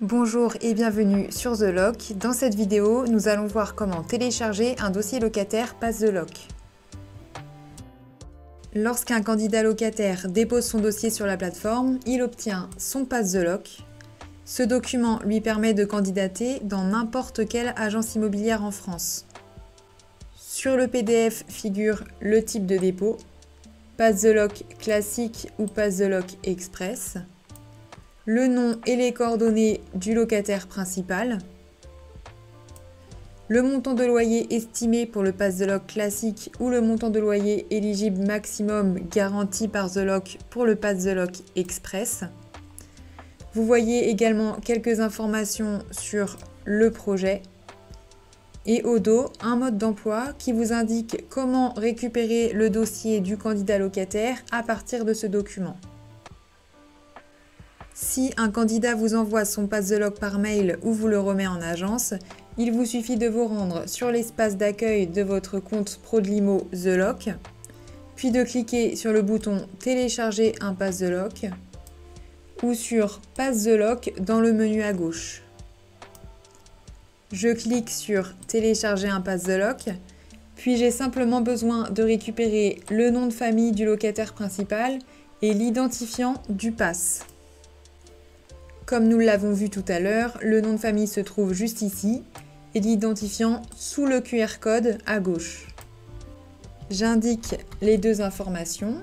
Bonjour et bienvenue sur The Loc. Dans cette vidéo, nous allons voir comment télécharger un dossier locataire Pass The Loc. Lorsqu'un candidat locataire dépose son dossier sur la plateforme, il obtient son Pass The Loc. Ce document lui permet de candidater dans n'importe quelle agence immobilière en France. Sur le PDF figure le type de dépôt, Pass The Loc classique ou Pass The Loc express, le nom et les coordonnées du locataire principal, le montant de loyer estimé pour le Pass The Loc classique ou le montant de loyer éligible maximum garanti par The Loc pour le Pass The Loc express. Vous voyez également quelques informations sur le projet et au dos, un mode d'emploi qui vous indique comment récupérer le dossier du candidat locataire à partir de ce document. Si un candidat vous envoie son Pass The Loc par mail ou vous le remet en agence, il vous suffit de vous rendre sur l'espace d'accueil de votre compte Prodlimo The Loc, puis de cliquer sur le bouton « Télécharger un Pass The Loc » ou sur « Pass The Loc » dans le menu à gauche. Je clique sur « Télécharger un Pass The Loc », puis j'ai simplement besoin de récupérer le nom de famille du locataire principal et l'identifiant du pass. Comme nous l'avons vu tout à l'heure, le nom de famille se trouve juste ici et l'identifiant sous le QR code à gauche. J'indique les deux informations,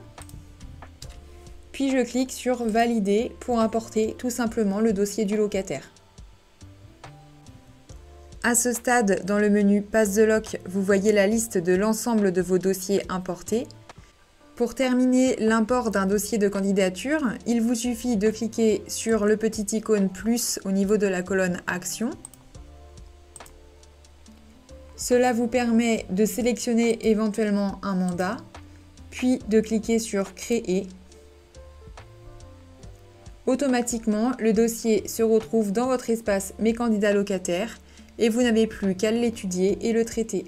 puis je clique sur « Valider » pour importer tout simplement le dossier du locataire. À ce stade, dans le menu Pass The Loc, vous voyez la liste de l'ensemble de vos dossiers importés. Pour terminer l'import d'un dossier de candidature, il vous suffit de cliquer sur le petit icône plus au niveau de la colonne Action. Cela vous permet de sélectionner éventuellement un mandat, puis de cliquer sur Créer. Automatiquement, le dossier se retrouve dans votre espace Mes candidats locataires et vous n'avez plus qu'à l'étudier et le traiter.